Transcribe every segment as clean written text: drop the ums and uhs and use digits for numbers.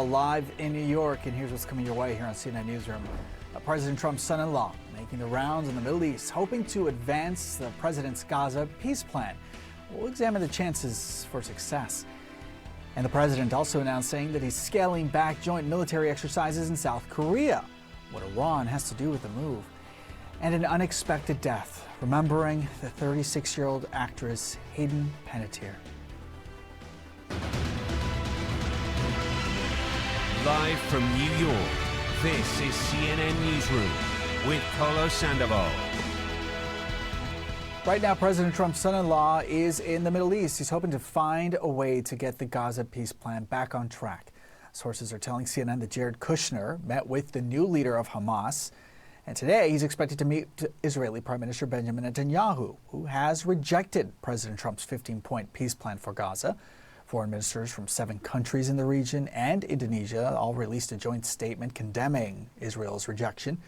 Live in New York, and here's what's coming your way here on CNN Newsroom. President Trump's son-in-law making the rounds in the Middle East, hoping to advance the president's Gaza peace plan. We'll examine the chances for success. And the president also announcing that he's scaling back joint military exercises in South Korea. What Iran has to do with the move. And an unexpected death, remembering the 36-year-old actress Hayden Panettiere. Live from New York, this is CNN Newsroom with Carlos Sandoval. Right now, President Trump's son-in-law is in the Middle East. He's hoping to find a way to get the Gaza peace plan back on track. Sources are telling CNN that Jared Kushner met with the new leader of Hamas. And today, he's expected to meet Israeli Prime Minister Benjamin Netanyahu, who has rejected President Trump's 15-point peace plan for Gaza. Foreign ministers from 7 countries in the region and Indonesia all released a joint statement condemning Israel's rejection.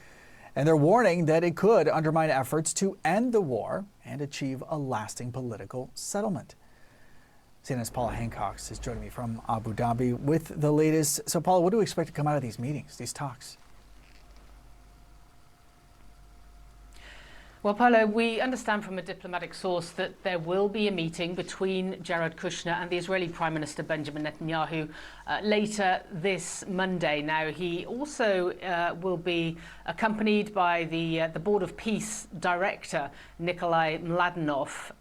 And they're warning that it could undermine efforts to end the war and achieve a lasting political settlement. CNN's Paula Hancock is joining me from Abu Dhabi with the latest. So, Paula, what do we expect to come out of these meetings, these talks? Well, Paulo, we understand from a diplomatic source that there will be a meeting between Jared Kushner and the Israeli Prime Minister Benjamin Netanyahu later this Monday. Now, he also will be accompanied by the Board of Peace Director, Nikolai Mladenov,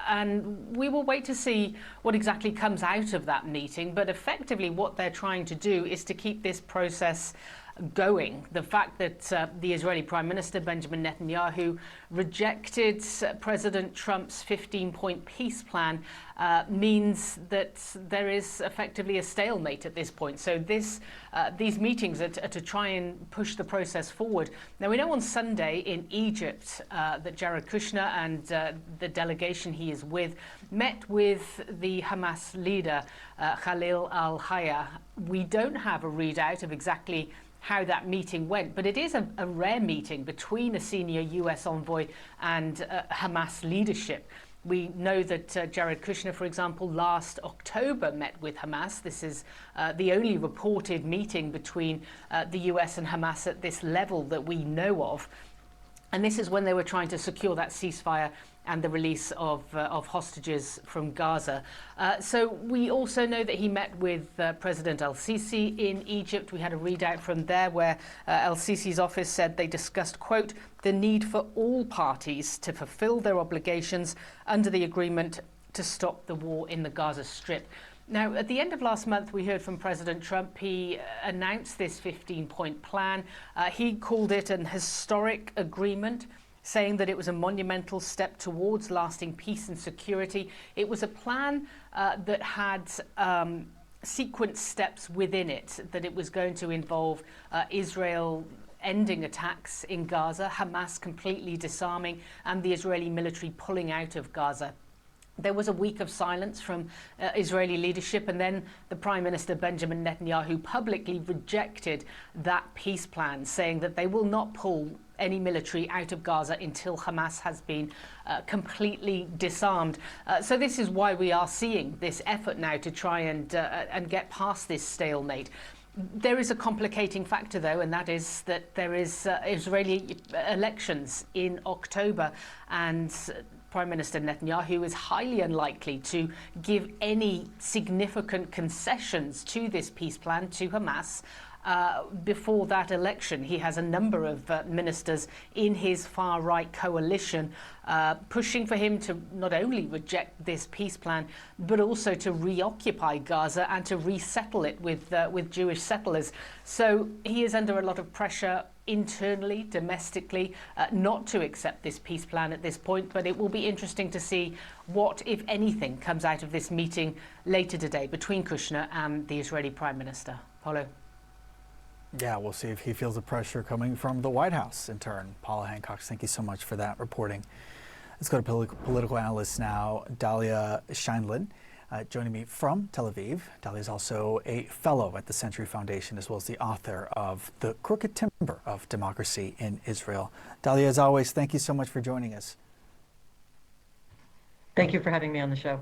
and we will wait to see what exactly comes out of that meeting. But effectively, what they're trying to do is to keep this process going. The fact that the Israeli Prime Minister Benjamin Netanyahu rejected President Trump's 15-point peace plan means that there is effectively a stalemate at this point. So these meetings are to try and push the process forward. Now, we know on Sunday in Egypt that Jared Kushner and the delegation he is with met with the Hamas leader Khalil al-Hayya. We don't have a readout of exactly how that meeting went, but it is a rare meeting between a senior US envoy and Hamas leadership. We know that Jared Kushner, for example, last October met with Hamas. This is the only reported meeting between the US and Hamas at this level that we know of. And this is when they were trying to secure that ceasefire and the release of hostages from Gaza. So we also know that he met with President el-Sisi in Egypt. We had a readout from there where el-Sisi's office said they discussed, quote, the need for all parties to fulfill their obligations under the agreement to stop the war in the Gaza Strip. Now, at the end of last month, we heard from President Trump. He announced this 15-point plan. He called it an historic agreement, saying that it was a monumental step towards lasting peace and security. It was a plan that had sequence steps within it, that it was going to involve Israel ending attacks in Gaza, Hamas completely disarming, and the Israeli military pulling out of Gaza. There was a week of silence from Israeli leadership, and then the Prime Minister Benjamin Netanyahu publicly rejected that peace plan, saying that they will not pull any military out of Gaza until Hamas has been completely disarmed. So this is why we are seeing this effort now to try and get past this stalemate. There is a complicating factor, though, and that is that there is Israeli elections in October, and Prime Minister Netanyahu is highly unlikely to give any significant concessions to this peace plan to Hamas before that election. He has a number of ministers in his far-right coalition pushing for him to not only reject this peace plan, but also to reoccupy Gaza and to resettle it with Jewish settlers. So he is under a lot of pressure internally, domestically, not to accept this peace plan at this point. But it will be interesting to see what, if anything, comes out of this meeting later today between Kushner and the Israeli Prime Minister. Paulo. Yeah, we'll see if he feels the pressure coming from the White House in turn. Paula Hancock, thank you so much for that reporting. Let's go to political analyst now, Dalia Scheindlin, joining me from Tel Aviv. Dalia is also a fellow at the Century Foundation, as well as the author of The Crooked Timber of Democracy in Israel. Dalia, as always, thank you so much for joining us. Thank you for having me on the show.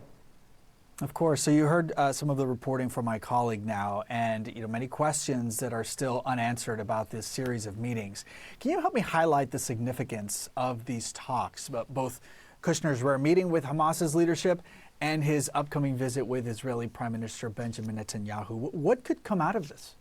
Of course. So you heard some of the reporting from my colleague now, and many questions that are still unanswered about this series of meetings. Can you help me highlight the significance of these talks, both Kushner's rare meeting with Hamas's leadership and his upcoming visit with Israeli Prime Minister Benjamin Netanyahu? What could come out of this?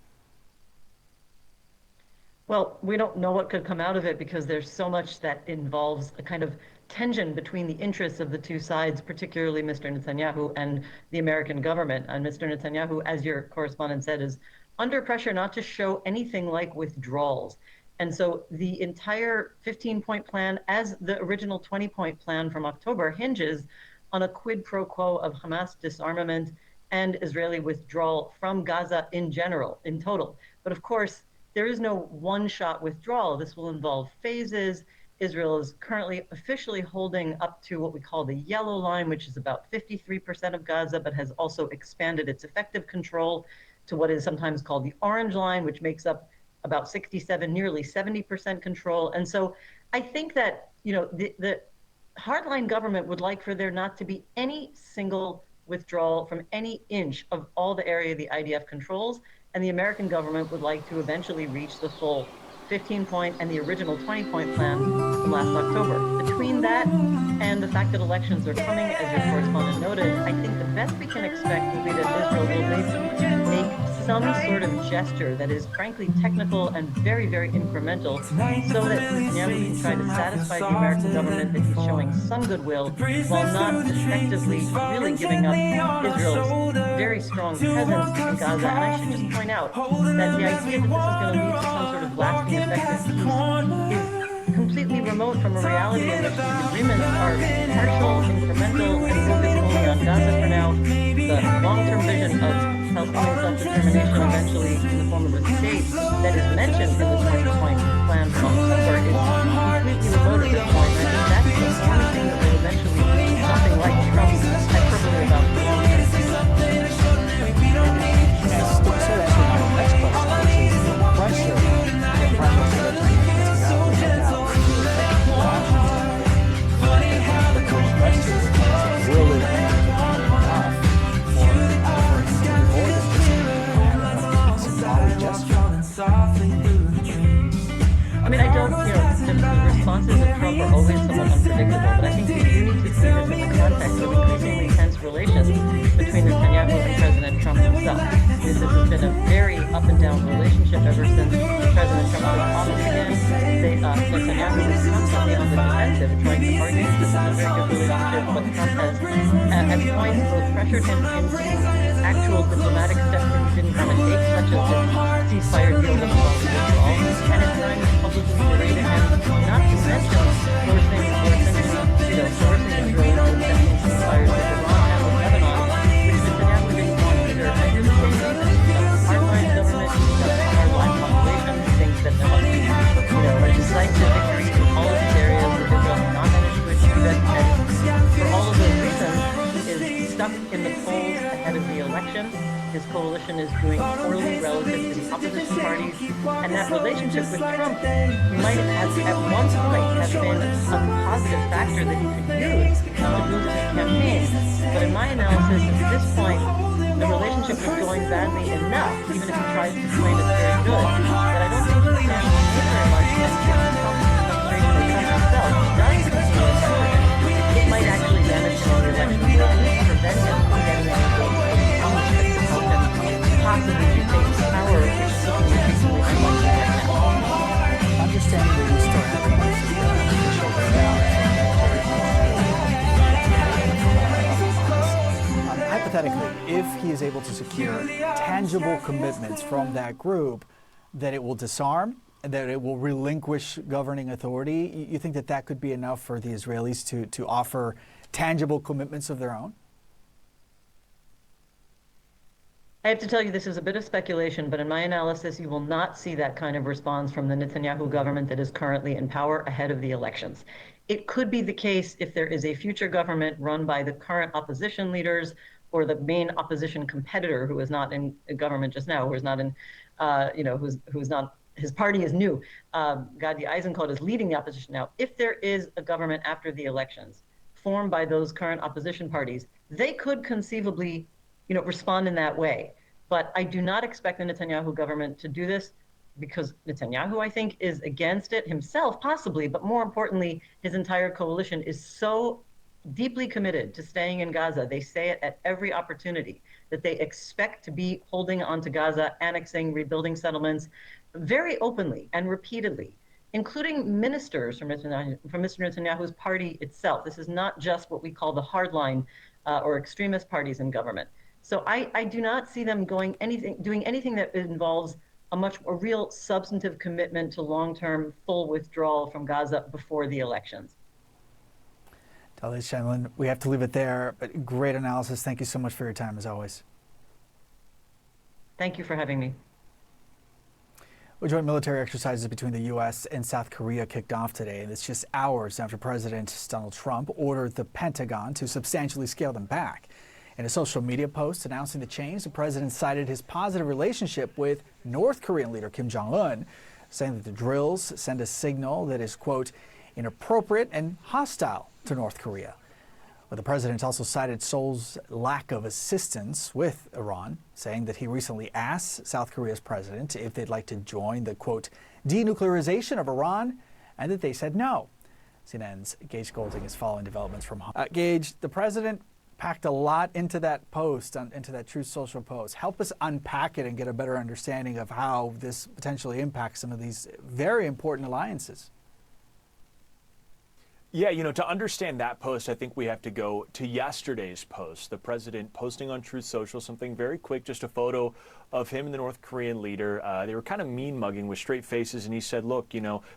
Well, we don't know what could come out of it because there's so much that involves a kind of tension between the interests of the two sides, particularly Mr. Netanyahu and the American government. And Mr. Netanyahu, as your correspondent said, is under pressure not to show anything like withdrawals. And so the entire 15-point plan, as the original 20-point plan from October, hinges on a quid pro quo of Hamas disarmament and Israeli withdrawal from Gaza in general, in total. But of course, there is no one-shot withdrawal. This will involve phases. Israel is currently officially holding up to what we call the yellow line, which is about 53% of Gaza, but has also expanded its effective control to what is sometimes called the orange line, which makes up about 67, nearly 70% control. And so I think that, the hardline government would like for there not to be any single withdrawal from any inch of all the area the IDF controls. And the American government would like to eventually reach the full 15-point and the original 20-point plan from last October. Between that and the fact that elections are coming, as your correspondent noted, I think the best we can expect will be that Israel will make some sort of gesture that is frankly technical and very, very incremental so that Netanyahu can try to satisfy the American government that he's showing some goodwill while not effectively really giving up Israel's very strong presence in Gaza. And I should just point out that the idea that this is going to lead to some sort of lasting effective peace is completely remote from a reality in which these agreements are partial, incremental, and focused only on Gaza for now. The long-term vision of Palestinian self-determination eventually in the form of a state that is mentioned in the 20-point plan from October is completely remote at this point. And I think that's the only thing that will eventually lead to something like Trump's hyperbole about the long-term peace. I mean, I don't, the responses of Trump are always somewhat unpredictable, but I think we do need to see this in the context of increasingly tense relations between Netanyahu and President Trump himself. This has been a very up and down relationship ever since President Trump took office again. Netanyahu is constantly on the defensive, trying to argue that this is a very good relationship, but Trump has, at points, both pressured him into actual diplomatic steps that he didn't want to take, such as the ceasefire deal that involved withdrawal, and at times publicly berated him, not to mention forcing Israel into accepting ceasefires with Iran and with Lebanon, which Netanyahu didn't want either. And for the same reason, hardline government, hardline population thinks that there must be, a decisive victory in all of these areas that Israel has not managed to achieve it. And for all of those reasons, is stuck in the polls ahead of the election. His coalition is doing poorly relative to the opposition parties, and that relationship with Trump might have, at one point, have been a positive factor that he could use to boost his campaign. But in my analysis, at this point, the relationship is going badly enough, even if he tries to claim it's very good, that I don't think he stands to gain very much. And if Trump's administration or Trump himself does continue to pressure him, it might actually damage him in the election, or at least prevent him from getting any votes that help him possibly retake power, which is looking increasingly unlikely right now. Understanding that we still have official hypothetically, if he is able to secure tangible commitments from that group that it will disarm, that it will relinquish governing authority, you think that that could be enough for the Israelis to offer tangible commitments of their own? I have to tell you, this is a bit of speculation, but in my analysis, you will not see that kind of response from the Netanyahu government that is currently in power ahead of the elections. It could be the case if there is a future government run by the current opposition leaders or the main opposition competitor who is not in government just now, who is not in, who's not, his party is new. Gadi Eisenkot is leading the opposition now. If there is a government after the elections formed by those current opposition parties, they could conceivably, respond in that way. But I do not expect the Netanyahu government to do this because Netanyahu, I think, is against it himself, possibly, but more importantly, his entire coalition is so deeply committed to staying in Gaza. They say it at every opportunity that they expect to be holding onto Gaza, annexing, rebuilding settlements very openly and repeatedly, including ministers from Mr. Netanyahu's party itself. This is not just what we call the hardline or extremist parties in government. So I do not see them doing anything that involves a real substantive commitment to long-term full withdrawal from Gaza before the elections. Dalia Shenlin, we have to leave it there, but great analysis. Thank you so much for your time, as always. Thank you for having me. Well, joint military exercises between the U.S. and South Korea kicked off today, and it's just hours after President Donald Trump ordered the Pentagon to substantially scale them back. In a social media post announcing the change, the president cited his positive relationship with North Korean leader Kim Jong-un, saying that the drills send a signal that is, quote, inappropriate and hostile to North Korea. But the president also cited Seoul's lack of assistance with Iran, saying that he recently asked South Korea's president if they'd like to join the, quote, denuclearization of Iran, and that they said no. CNN's Gage Golding is following developments from Gage, the president packed a lot into that post, into that Truth Social post. Help us unpack it and get a better understanding of how this potentially impacts some of these very important alliances. Yeah, to understand that post, I think we have to go to yesterday's post. The president posting on Truth Social something very quick, just a photo of him and the North Korean leader. They were kind of mean mugging with straight faces, and he said, look,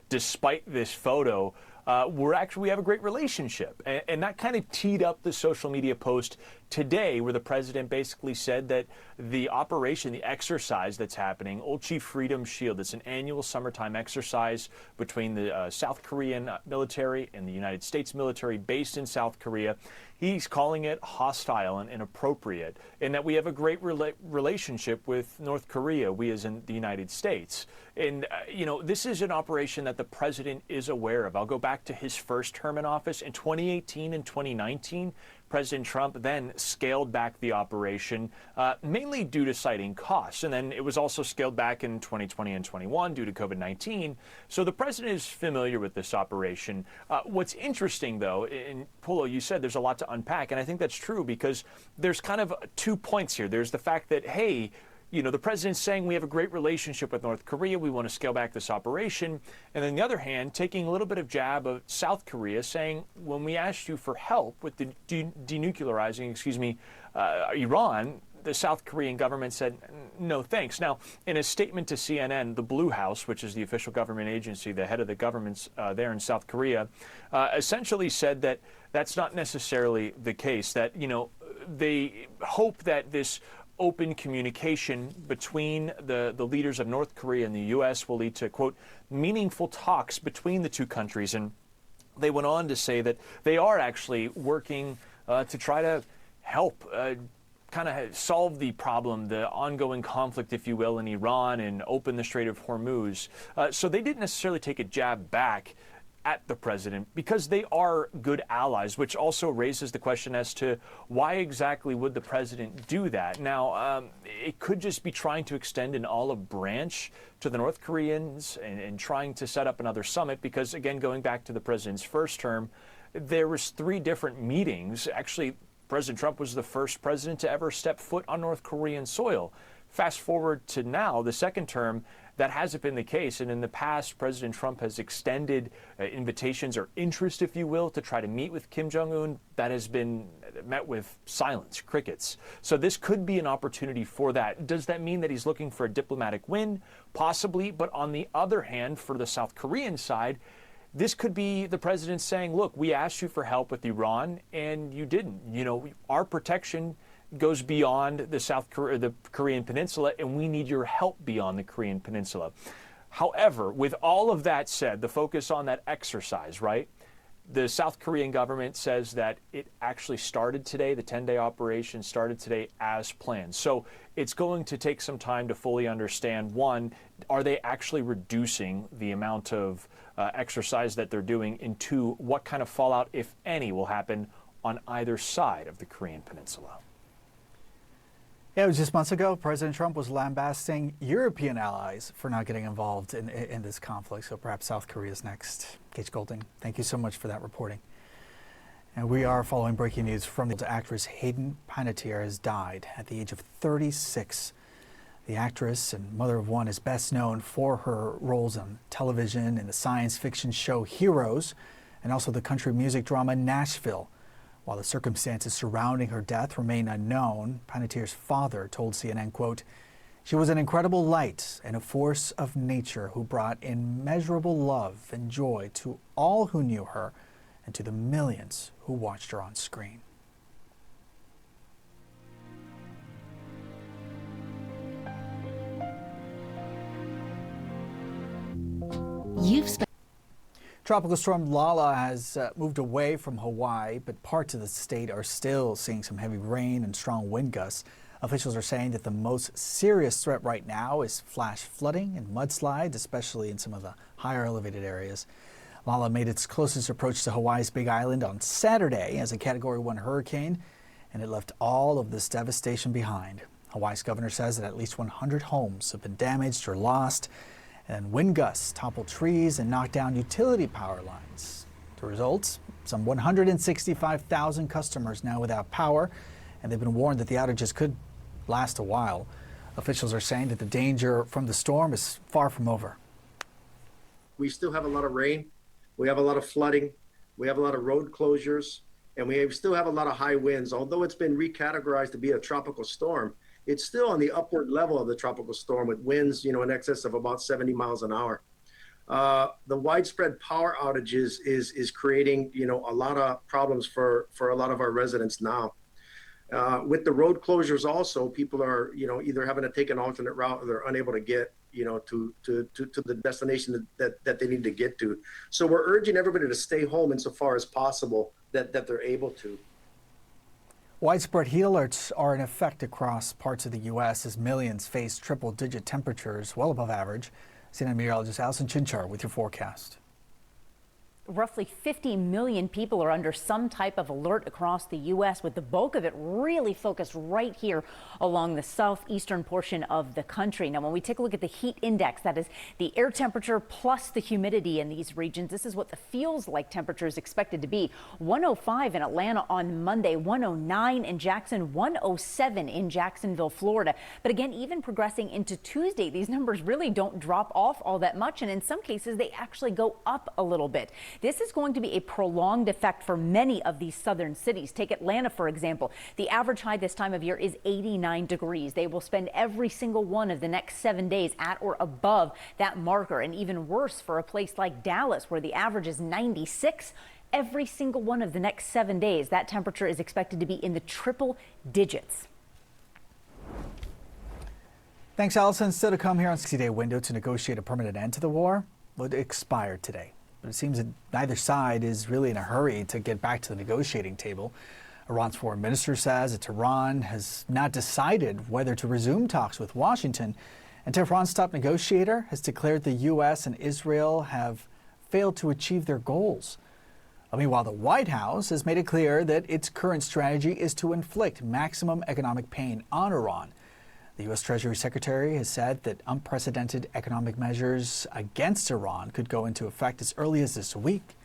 despite this photo, we have a great relationship. And that kind of teed up the social media post today, where the president basically said that the operation, the exercise that's happening, Ulchi Freedom Shield, it's an annual summertime exercise between the South Korean military and the United States military based in South Korea. He's calling it hostile and inappropriate, and that we have a great relationship with North Korea, we as in the United States. And, this is an operation that the president is aware of. I'll go back to his first term in office. In 2018 and 2019, President Trump then scaled back the operation, mainly due to citing costs. And then it was also scaled back in 2020 and 21 due to COVID-19. So the president is familiar with this operation. What's interesting, though, and Polo, you said there's a lot to unpack, and I think that's true because there's kind of 2 points here. There's the fact that, hey, the president's saying we have a great relationship with North Korea, we want to scale back this operation. And on the other hand, taking a little bit of jab of South Korea, saying when we asked you for help with the denuclearizing, Iran, the South Korean government said, no thanks. Now, in a statement to CNN, the Blue House, which is the official government agency, the head of the governments there in South Korea, essentially said that that's not necessarily the case, that, they hope that this open communication between the leaders of North Korea and the U.S. will lead to, quote, meaningful talks between the two countries. And they went on to say that they are actually working to try to help kind of solve the problem, the ongoing conflict, if you will, in Iran and open the Strait of Hormuz. So they didn't necessarily take a jab back at the president because they are good allies, which also raises the question as to why exactly would the president do that? Now, it could just be trying to extend an olive branch to the North Koreans and trying to set up another summit because, again, going back to the president's first term, there was 3 different meetings. Actually, President Trump was the first president to ever step foot on North Korean soil. Fast forward to now, the second term, that hasn't been the case. And in the past, President Trump has extended invitations or interest, if you will, to try to meet with Kim Jong-un. That has been met with silence, crickets. So this could be an opportunity for that. Does that mean that he's looking for a diplomatic win? Possibly. But on the other hand, for the South Korean side, this could be the president saying, look, we asked you for help with Iran and you didn't. Our protection goes beyond the Korean Peninsula, and we need your help beyond the Korean Peninsula. However, with all of that said, the focus on that exercise, right? The South Korean government says that it actually started today, the 10-day operation started today as planned. So it's going to take some time to fully understand, one, are they actually reducing the amount of exercise that they're doing, and 2, what kind of fallout, if any, will happen on either side of the Korean Peninsula. Yeah, it was just months ago. President Trump was lambasting European allies for not getting involved in this conflict. So perhaps South Korea is next. Gage Golding, thank you so much for that reporting. And we are following breaking news from the actress Hayden Panettiere has died at the age of 36. The actress and mother of one is best known for her roles on television in the science fiction show Heroes and also the country music drama Nashville. While the circumstances surrounding her death remain unknown, Panettiere's father told CNN, quote, "She was an incredible light and a force of nature who brought immeasurable love and joy to all who knew her and to the millions who watched her on screen." Tropical storm Lala has moved away from Hawaii, but parts of the state are still seeing some heavy rain and strong wind gusts. Officials are saying that the most serious threat right now is flash flooding and mudslides, especially in some of the higher elevated areas. Lala made its closest approach to Hawaii's Big Island on Saturday as a Category 1 hurricane, and it left all of this devastation behind. Hawaii's governor says that at least 100 homes have been damaged or lost, and wind gusts toppled trees and knocked down utility power lines. The result, some 165,000 customers now without power, and they've been warned that the outages could last a while. Officials are saying that the danger from the storm is far from over. We still have a lot of rain, we have a lot of flooding, we have a lot of road closures, and we still have a lot of high winds. Although it's been recategorized to be a tropical storm, it's still on the upward level of the tropical storm with winds, in excess of about 70 miles an hour. The widespread power outages is creating, a lot of problems for a lot of our residents now. With the road closures also, people are, either having to take an alternate route or they're unable to get, to the destination that they need to get to. So we're urging everybody to stay home insofar as possible that they're able to. Widespread heat alerts are in effect across parts of the U.S. as millions face triple-digit temperatures well above average. CNN meteorologist Allison Chinchar with your forecast. Roughly 50 million people are under some type of alert across the U.S., with the bulk of it really focused right here along the southeastern portion of the country. Now, when we take a look at the heat index, that is the air temperature plus the humidity in these regions, this is what the feels like temperature is expected to be. 105 in Atlanta on Monday, 109 in Jackson, 107 in Jacksonville, Florida. But again, even progressing into Tuesday, these numbers really don't drop off all that much, and in some cases, they actually go up a little bit. This is going to be a prolonged effect for many of these southern cities. Take Atlanta, for example. The average high this time of year is 89 degrees. They will spend every single one of the next 7 days at or above that marker. And even worse for a place like Dallas, where the average is 96. Every single one of the next 7 days, that temperature is expected to be in the triple digits. Thanks, Allison. Still to come here on 60-day window to negotiate a permanent end to the war. It expired today. But it seems that neither side is really in a hurry to get back to the negotiating table. Iran's foreign minister says that Tehran has not decided whether to resume talks with Washington. And Tehran's top negotiator has declared the U.S. and Israel have failed to achieve their goals. Meanwhile, the White House has made it clear that its current strategy is to inflict maximum economic pain on Iran. The U.S. Treasury Secretary has said that unprecedented economic measures against Iran could go into effect as early as this week.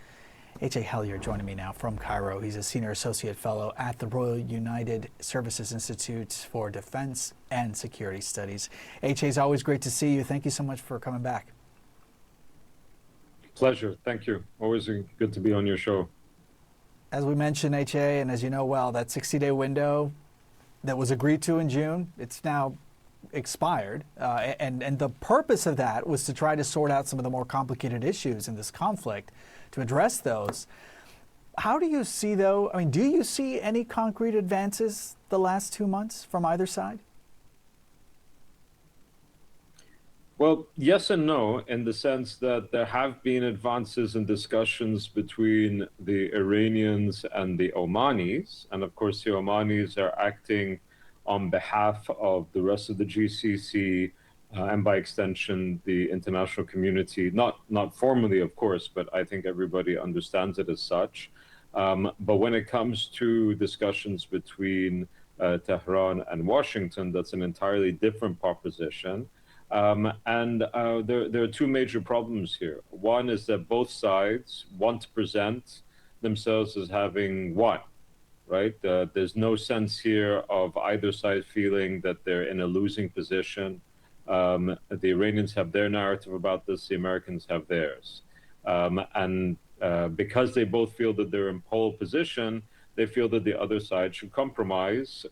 H.A. Hellier joining me now from Cairo. He's a senior associate fellow at the Royal United Services Institute for Defense and Security Studies. H.A., it's always great to see you. Thank you so much for coming back. Pleasure. Thank you. Always good to be on your show. As we mentioned, H.A., and as you know well, that 60-day window that was agreed to in June, it's now expired. And the purpose of that was to try to sort out some of the more complicated issues in this conflict, to address those. How do you see, though, do you see any concrete advances the last 2 months from either side? Well, yes and no, in the sense that there have been advances in discussions between the Iranians and the Omanis. And of course, the Omanis are acting on behalf of the rest of the GCC and by extension, the international community, not formally, of course, but I think everybody understands it as such. But when it comes to discussions between Tehran and Washington, that's an entirely different proposition. There are two major problems here. One is that both sides want to present themselves as having won, right? There's no sense here of either side feeling that they're in a losing position. The Iranians have their narrative about this, the Americans have theirs. Because they both feel that they're in pole position, they feel that the other side should compromise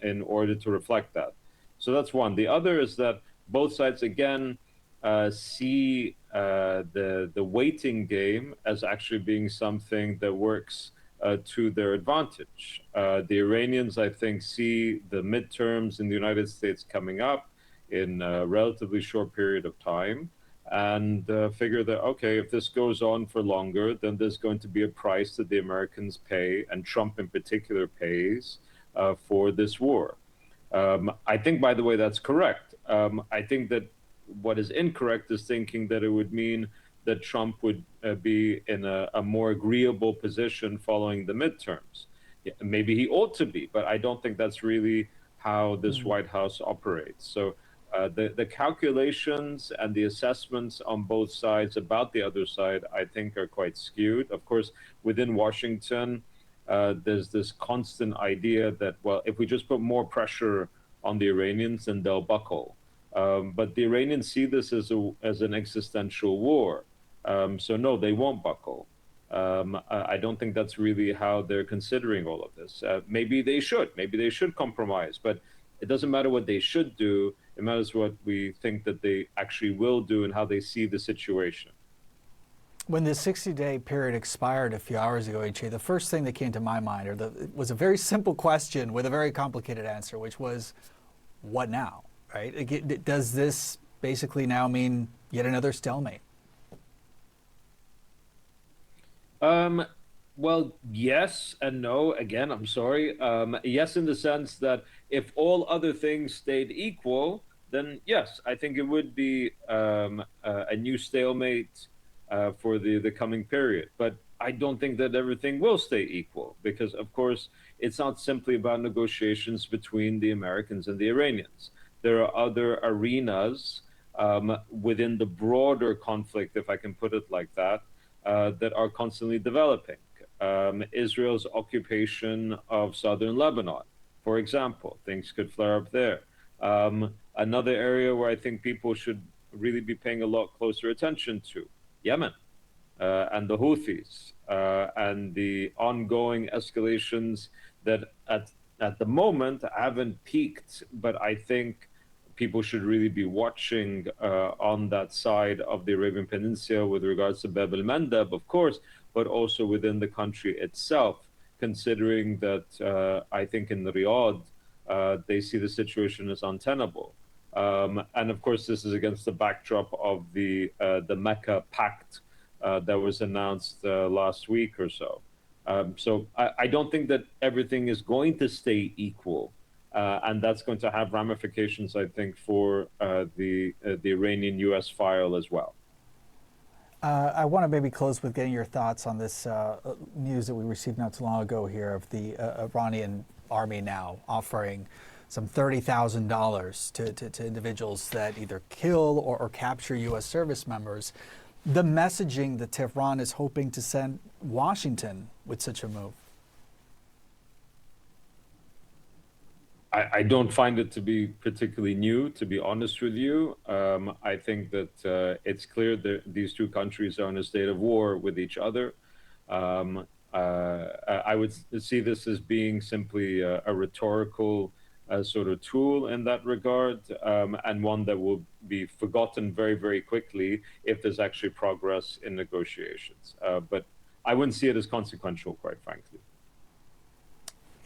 in order to reflect that. So that's one. The other is that both sides, again, see the waiting game as actually being something that works to their advantage. The Iranians, I think, see the midterms in the United States coming up in a relatively short period of time and figure that, okay, if this goes on for longer, then there's going to be a price that the Americans pay, and Trump in particular pays, for this war. I think, by the way, that's correct. I think that what is incorrect is thinking that it would mean that Trump would be in a more agreeable position following the midterms. Yeah, maybe he ought to be, but I don't think that's really how this White House operates. So the calculations and the assessments on both sides about the other side, I think, are quite skewed. Of course, within Washington, there's this constant idea that, well, if we just put more pressure on the Iranians, then they'll buckle. But the Iranians see this as an existential war. So no, they won't buckle. I don't think that's really how they're considering all of this. Maybe they should compromise, but it doesn't matter what they should do. It matters what we think that they actually will do and how they see the situation. When the 60-day period expired a few hours ago, H.A., the first thing that came to my mind was a very simple question with a very complicated answer, which was, what now, right? Does this basically now mean yet another stalemate? Well, yes and no. Again, I'm sorry. Yes, in the sense that if all other things stayed equal, then yes, I think it would be a new stalemate for the coming period. But I don't think that everything will stay equal because, of course, it's not simply about negotiations between the Americans and the Iranians. There are other arenas within the broader conflict, if I can put it like that, that are constantly developing. Israel's occupation of southern Lebanon, for example, things could flare up there. Another area where I think people should really be paying a lot closer attention to, Yemen and the Houthis and the ongoing escalations that at the moment haven't peaked, but I think people should really be watching on that side of the Arabian Peninsula with regards to Bab el-Mandeb, of course, but also within the country itself, considering that I think in Riyadh, they see the situation as untenable. And of course, this is against the backdrop of the Mecca Pact that was announced last week or so. So I don't think that everything is going to stay equal. And that's going to have ramifications, I think, for the Iranian-U.S. file as well. I want to maybe close with getting your thoughts on this news that we received not too long ago here of the Iranian army now offering some $30,000 to individuals that either kill or capture U.S. service members. The messaging that Tehran is hoping to send Washington with such a move. I don't find it to be particularly new, to be honest with you. I think that it's clear that these two countries are in a state of war with each other. I would see this as being simply a rhetorical sort of tool in that regard, and one that will be forgotten very, very quickly if there's actually progress in negotiations. But I wouldn't see it as consequential, quite frankly.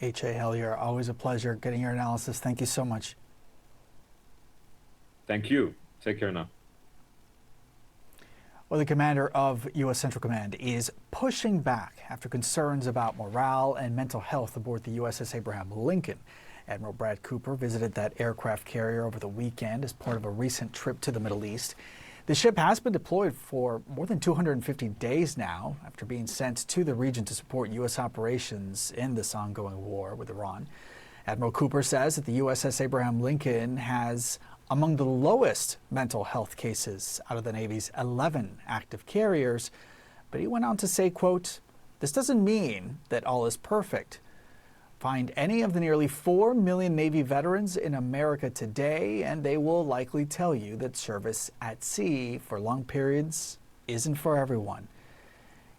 H.A. Hellier, always a pleasure getting your analysis. Thank you so much. Thank you. Take care now. Well, the commander of U.S. Central Command is pushing back after concerns about morale and mental health aboard the USS Abraham Lincoln. Admiral Brad Cooper visited that aircraft carrier over the weekend as part of a recent trip to the Middle East. The ship has been deployed for more than 250 days now after being sent to the region to support U.S. operations in this ongoing war with Iran. Admiral Cooper says that the USS Abraham Lincoln has among the lowest mental health cases out of the Navy's 11 active carriers. But he went on to say, quote, "This doesn't mean that all is perfect. Find any of the nearly 4 million Navy veterans in America today, and they will likely tell you that service at sea for long periods isn't for everyone.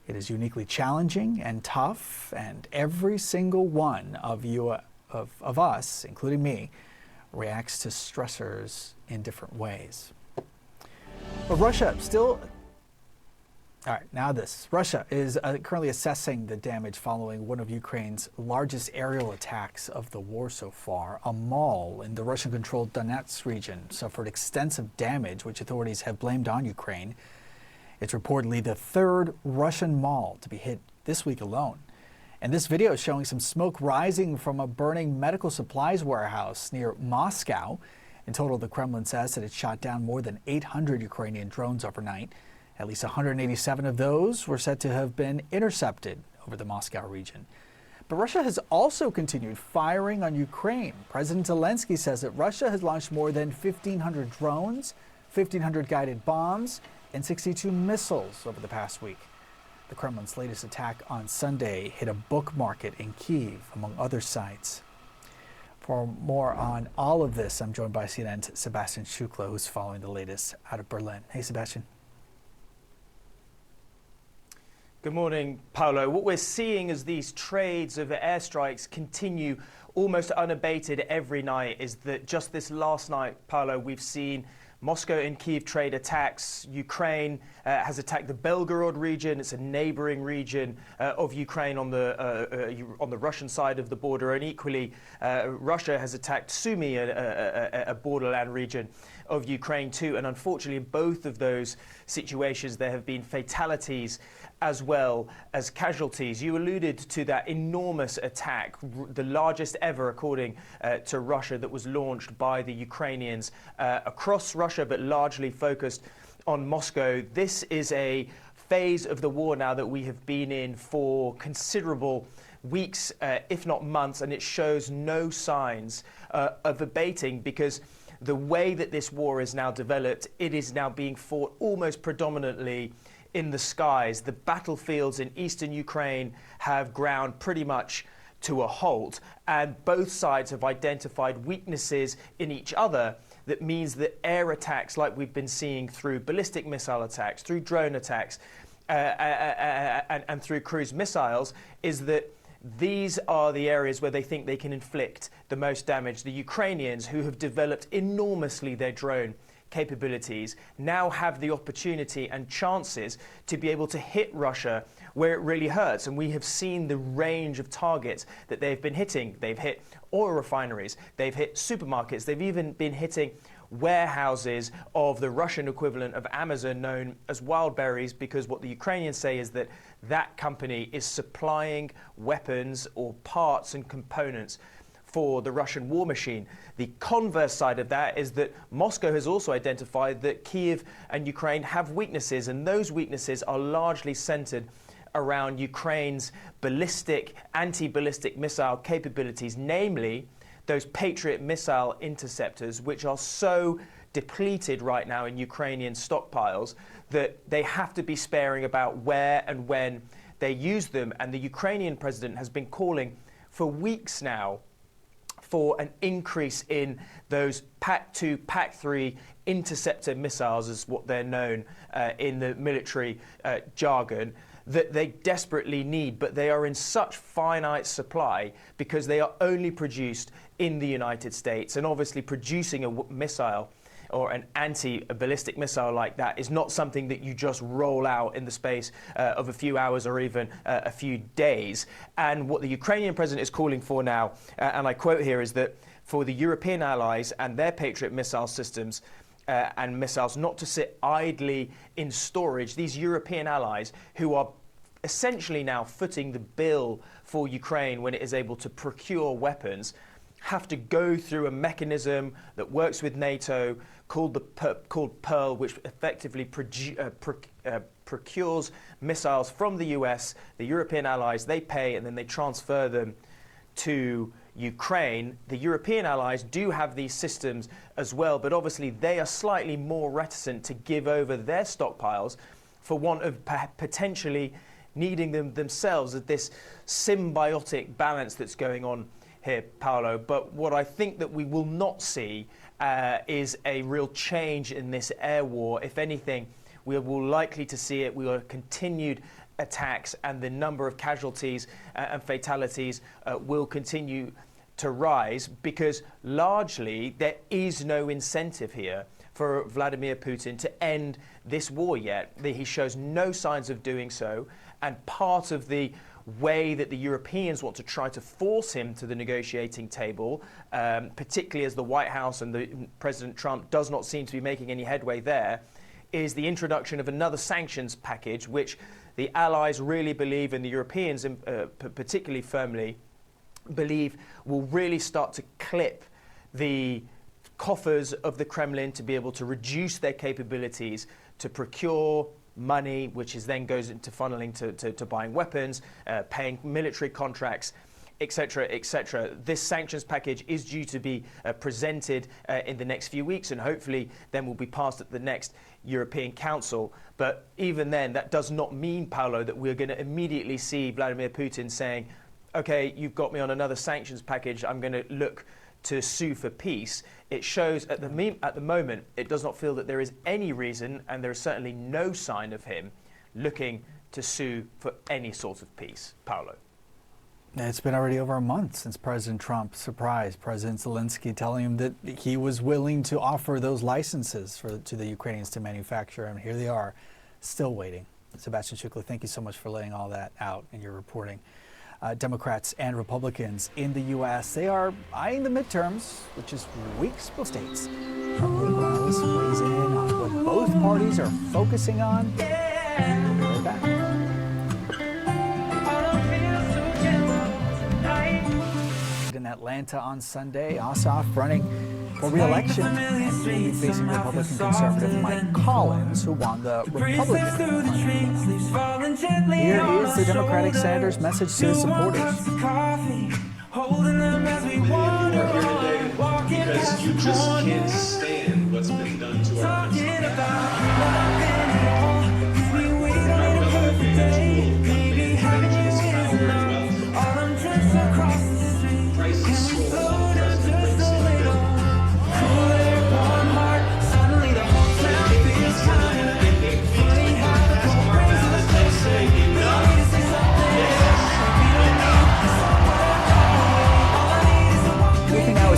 It is uniquely challenging and tough, and every single one of you, of us, including me, reacts to stressors in different ways." But Russia still... All right, now this. Russia is currently assessing the damage following one of Ukraine's largest aerial attacks of the war so far. A mall in the Russian-controlled Donetsk region suffered extensive damage, which authorities have blamed on Ukraine. It's reportedly the third Russian mall to be hit this week alone. And this video is showing some smoke rising from a burning medical supplies warehouse near Moscow. In total, the Kremlin says that it shot down more than 800 Ukrainian drones overnight. At least 187 of those were said to have been intercepted over the Moscow region. But Russia has also continued firing on Ukraine. President Zelensky says that Russia has launched more than 1,500 drones, 1,500 guided bombs, and 62 missiles over the past week. The Kremlin's latest attack on Sunday hit a book market in Kyiv, among other sites. For more on all of this, I'm joined by CNN's Sebastian Shukla, who's following the latest out of Berlin. Hey, Sebastian. Good morning, Paolo. What we're seeing as these trades of airstrikes continue almost unabated every night is that just this last night, Paolo, we've seen Moscow and Kyiv trade attacks. Ukraine has attacked the Belgorod region. It's a neighboring region of Ukraine on the Russian side of the border. And equally, Russia has attacked Sumy, a borderland region of Ukraine too. And unfortunately, in both of those situations, there have been fatalities as well as casualties. You alluded to that enormous attack, the largest ever, according to Russia, that was launched by the Ukrainians across Russia, but largely focused on Moscow. This is a phase of the war now that we have been in for considerable weeks, if not months, and it shows no signs of abating, because the way that this war is now developed, it is now being fought almost predominantly in the skies. The battlefields in eastern Ukraine have ground pretty much to a halt, and both sides have identified weaknesses in each other. That means that air attacks, like we've been seeing through ballistic missile attacks, through drone attacks, and through cruise missiles, is that these are the areas where they think they can inflict the most damage. The Ukrainians, who have developed enormously their drone capabilities, now have the opportunity and chances to be able to hit Russia where it really hurts. And we have seen the range of targets that they've been hitting. They've hit oil refineries, they've hit supermarkets, they've even been hitting warehouses of the Russian equivalent of Amazon, known as Wildberries, because what the Ukrainians say is that that company is supplying weapons or parts and components for the Russian war machine. The converse side of that is that Moscow has also identified that Kyiv and Ukraine have weaknesses, and those weaknesses are largely centered around Ukraine's ballistic, anti-ballistic missile capabilities, namely those Patriot missile interceptors, which are so depleted right now in Ukrainian stockpiles that they have to be sparing about where and when they use them. And the Ukrainian president has been calling for weeks now for an increase in those PAC-2, PAC-3 interceptor missiles, is what they're known in the military jargon, that they desperately need, but they are in such finite supply because they are only produced in the United States. And obviously producing a missile or an anti-ballistic missile like that is not something that you just roll out in the space of a few hours or even a few days. And what the Ukrainian president is calling for now, and I quote here, is that for the European allies and their Patriot missile systems and missiles not to sit idly in storage. These European allies, who are essentially now footing the bill for Ukraine when it is able to procure weapons, have to go through a mechanism that works with NATO, called Pearl, which effectively procures missiles from the US, the European allies. They pay and then they transfer them to Ukraine. The European allies do have these systems as well, but obviously they are slightly more reticent to give over their stockpiles for want of potentially needing them themselves, at this symbiotic balance that's going on here, Paolo. But what I think that we will not see is a real change in this air war. If anything, we will likely to see it. We will continued attacks, and the number of casualties and fatalities will continue to rise, because largely there is no incentive here for Vladimir Putin to end this war yet. He shows no signs of doing so, and part of the way that the Europeans want to try to force him to the negotiating table, particularly as the White House and President Trump does not seem to be making any headway there, is the introduction of another sanctions package, which the allies really believe, and the Europeans particularly firmly believe, will really start to clip the coffers of the Kremlin to be able to reduce their capabilities to procure money, which is then goes into funneling to buying weapons, paying military contracts, etc., etc. This sanctions package is due to be presented in the next few weeks, and hopefully then will be passed at the next European Council. But even then, that does not mean, Paolo, that we're going to immediately see Vladimir Putin saying, okay, you've got me on another sanctions package, I'm going to look to sue for peace. It shows at the moment, it does not feel that there is any reason, and there is certainly no sign of him looking to sue for any sort of peace. Paolo. It's been already over a month since President Trump surprised President Zelensky, telling him that he was willing to offer those licenses to the Ukrainians to manufacture, and here they are, still waiting. Sebastian Shukla, thank you so much for laying all that out in your reporting. Democrats and Republicans in the U.S., they are eyeing the midterms, which is weeks both states. Our political analyst weighs in on what both parties are focusing on. We'll be right back. In Atlanta on Sunday, Ossoff running for re-election and facing Republican conservative Mike Collins, who won the Republican primary. Here is the Democratic senator's message to his supporters. Because you just can't stand what's been done to our country.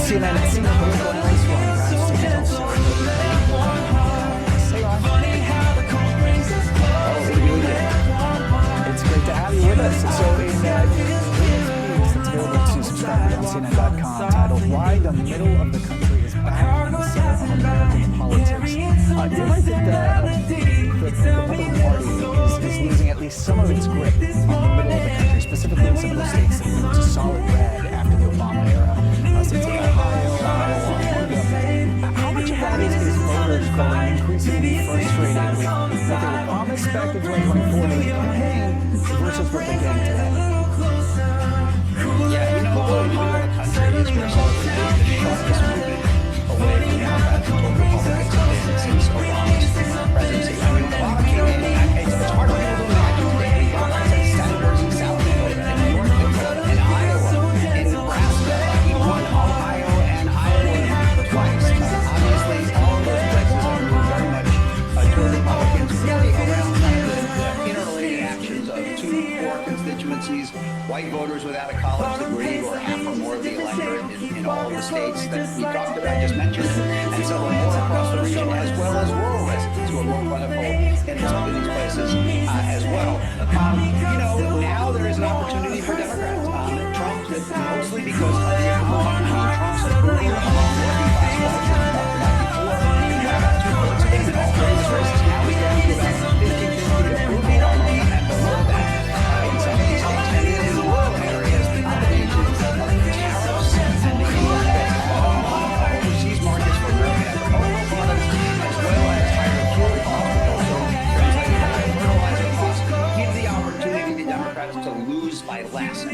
CNN and senior political analyst Ron Brownstein is also It's great to have you with us. So in piece that's available to subscribers on CNN.com, titled "Why the Middle of the Country is Back in the Center of American Politics." You're right that the Republican Party is losing at least some of its grip on the middle of the country, specifically in some of the states that moved to solid red after the Obama era. States like Ohio, Iowa, how much of that is voters growing increasingly frustrated with what they were promised back in 2024 during the campaign versus what they're getting today? Yeah, the middle of the country is where some of the sharpest movement away from Democrats toward Republicans have been since Obama's presidency. I mean, Obama came in, it's hard to imagine today. Democrats had senators in South Dakota, in North Dakota, in Iowa, in Nebraska. He won Ohio and Iowa twice. Obviously, all of those places are very much toward Republicans, really around the interrelated actions of two core constituencies, white voters without a college degree, or half or more of the electorate in all of the states that we talked about, just mentioned, and several more across the region, as well as rural residents who are more plentiful in some of these places as well. Now there is an opportunity for Democrats. Trump, mostly because of the economy, Trump's approval among working class whites, as we talked about before. Democrats were voting in all various races. Now we get to about 50-50 approval and below that in some of these states. And in the rural areas, the combination of tariffs and the overseas markets for American agricultural products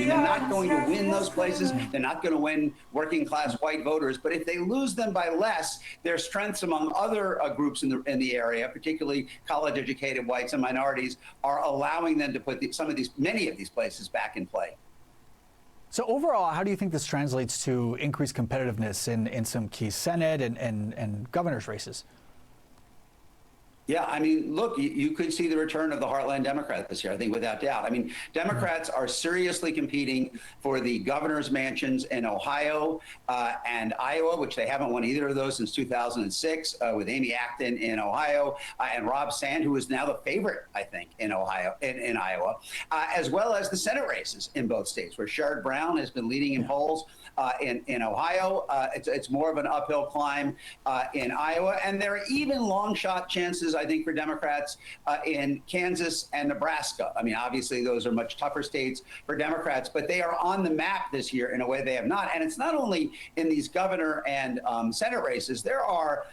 mean, they're not going to win those places. They're not going to win working class white voters. But if they lose them by less, their strengths among other groups in the area, particularly college-educated whites and minorities, are allowing them to put many of these places back in play. So overall, how do you think this translates to increased competitiveness in some key Senate and governor's races? Yeah, I mean, look, you could see the return of the heartland Democrat this year, I think, without doubt. I mean, Democrats are seriously competing for the governor's mansions in Ohio and Iowa, which they haven't won either of those since 2006, with Amy Acton in Ohio and Rob Sand, who is now the favorite, I think, in Ohio, in Iowa, as well as the Senate races in both states, where Sherrod Brown has been leading in polls in Ohio. It's more of an uphill climb in Iowa, and there are even long shot chances, I think, for Democrats in Kansas and Nebraska. I mean, obviously, those are much tougher states for Democrats, but they are on the map this year in a way they have not. And it's not only in these governor and Senate races. There are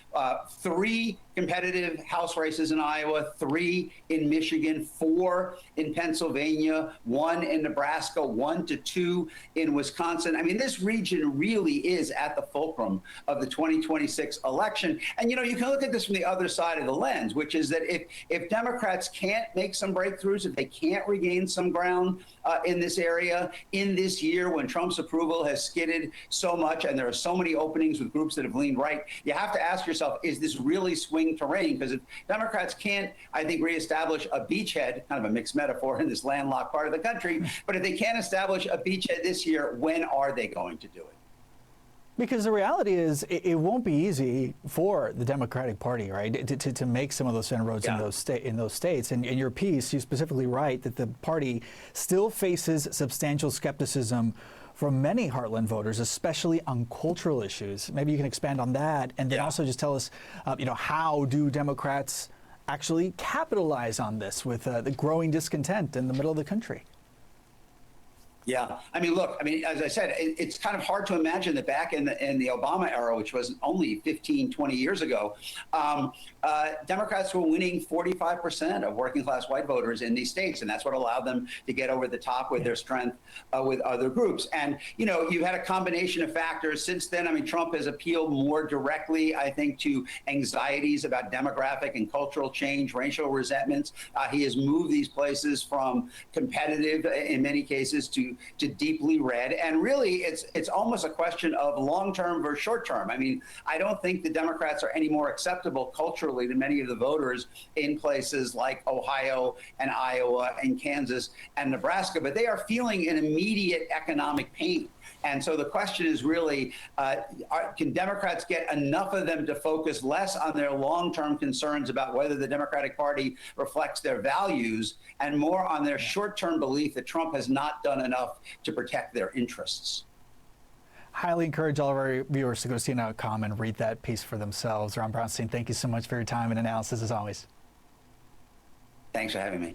3 competitive House races in Iowa, 3 in Michigan, 4 in Pennsylvania, 1 in Nebraska, 1 to 2 in Wisconsin. I mean, this region really is at the fulcrum of the 2026 election. And, you know, you can look at this from the other side of the lens, which is that if Democrats can't make some breakthroughs, if they can't regain some ground in this area in this year when Trump's approval has skidded so much and there are so many openings with groups that have leaned right, you have to ask yourself, is this really swing terrain? Because if Democrats can't, I think, reestablish a beachhead, kind of a mixed metaphor in this landlocked part of the country, but if they can't establish a beachhead this year, when are they going to do it? Because the reality is, it won't be easy for the Democratic Party, right, to make some of those inroads in those states. And in your piece, you specifically write that the party still faces substantial skepticism from many heartland voters, especially on cultural issues. Maybe you can expand on that, and then also just tell us, how do Democrats actually capitalize on this with the growing discontent in the middle of the country? Yeah, I mean, look, as I said, it's kind of hard to imagine that back in the Obama era, which was only 15, 20 years ago, Democrats were winning 45% of working class white voters in these states. And that's what allowed them to get over the top with their strength with other groups. And, you know, you've had a combination of factors since then. I mean, Trump has appealed more directly, I think, to anxieties about demographic and cultural change, racial resentments. He has moved these places from competitive, in many cases, to deeply red. And really, it's almost a question of long-term versus short-term. I mean, I don't think the Democrats are any more acceptable culturally to many of the voters in places like Ohio and Iowa and Kansas and Nebraska, but they are feeling an immediate economic pain. And so the question is really, can Democrats get enough of them to focus less on their long-term concerns about whether the Democratic Party reflects their values and more on their short-term belief that Trump has not done enough to protect their interests? Highly encourage all of our viewers to go to CNN.com and read that piece for themselves. Ron Brownstein, thank you so much for your time and analysis as always. Thanks for having me.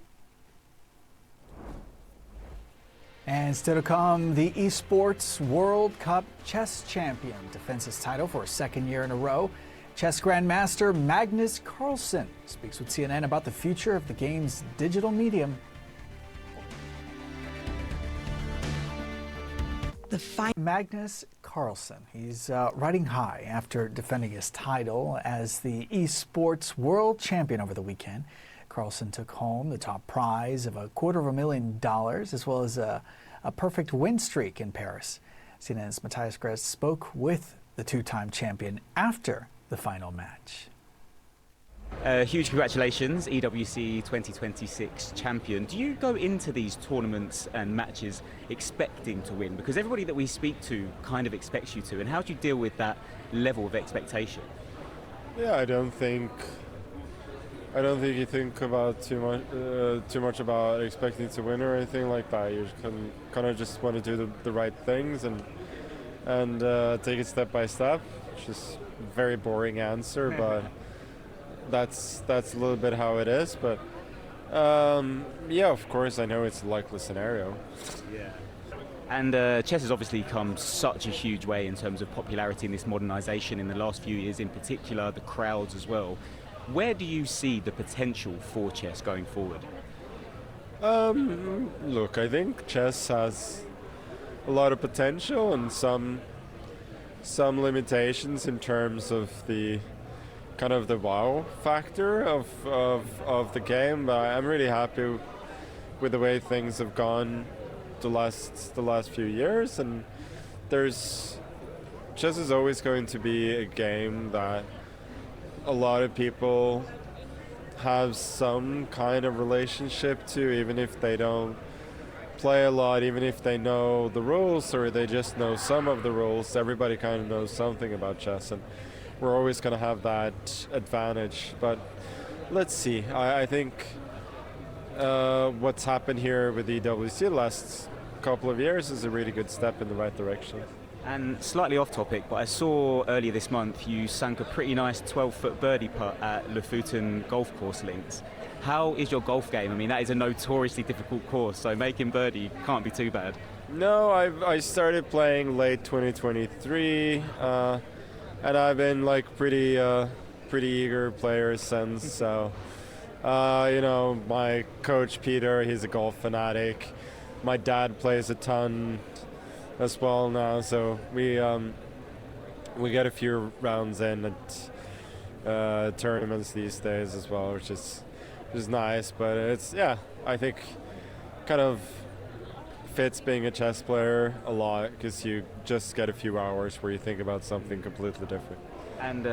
And still to come, the Esports World Cup chess champion defends his title for a second year in a row. Chess Grandmaster Magnus Carlsen speaks with CNN about the future of the game's digital medium. Magnus Carlsen, he's riding high after defending his title as the Esports World Champion over the weekend. Carlsen took home the top prize of $250,000 as well as a perfect win streak in Paris. CNN's Matthias Gress spoke with the two-time champion after the final match. Huge congratulations, EWC 2026 champion. Do you go into these tournaments and matches expecting to win? Because everybody that we speak to kind of expects you to. And how do you deal with that level of expectation? Yeah, I don't think you think about too much about expecting to win or anything like that. You kind of just want to do the right things and take it step by step. Which is a very boring answer, but that's a little bit how it is. But yeah, of course, I know it's a likely scenario. Yeah. And chess has obviously come such a huge way in terms of popularity in this modernization in the last few years, in particular the crowds as well. Where do you see the potential for chess going forward? Look, I think chess has a lot of potential and some limitations in terms of the kind of the wow factor of the game. But I'm really happy with the way things have gone the last few years, and chess is always going to be a game that a lot of people have some kind of relationship to, even if they don't play a lot, even if they know the rules or they just know some of the rules. Everybody kind of knows something about chess, and we're always going to have that advantage. But let's see. I think what's happened here with the EWC the last couple of years is a really good step in the right direction. And slightly off topic, but I saw earlier this month you sank a pretty nice 12-foot birdie putt at Lofoten golf course links. How is your golf game? I mean, that is a notoriously difficult course, so making birdie can't be too bad. No, I started playing late 2023, and I've been like pretty eager player since. So, my coach Peter, he's a golf fanatic. My dad plays a ton as well now, so we get a few rounds in at tournaments these days as well, which is nice. But I think kind of fits being a chess player a lot, because you just get a few hours where you think about something completely different. And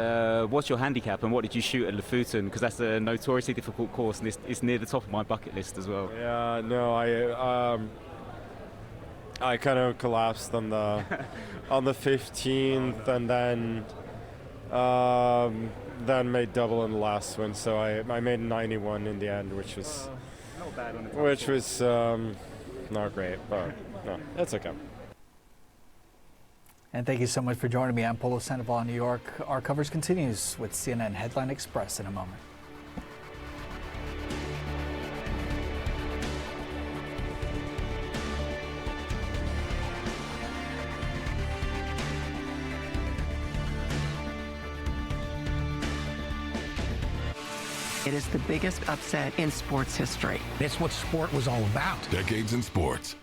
what's your handicap, and what did you shoot at Lofoten? Because that's a notoriously difficult course, and it's near the top of my bucket list as well. Yeah, no, I kind of collapsed on the 15th, and then made double in the last one. So I made 91 in the end, which was not bad on not great, but no, that's okay. And thank you so much for joining me. I'm Polo Sandoval in New York. Our coverage continues with CNN Headline Express in a moment. It is the biggest upset in sports history. It's what sport was all about. Decades in sports.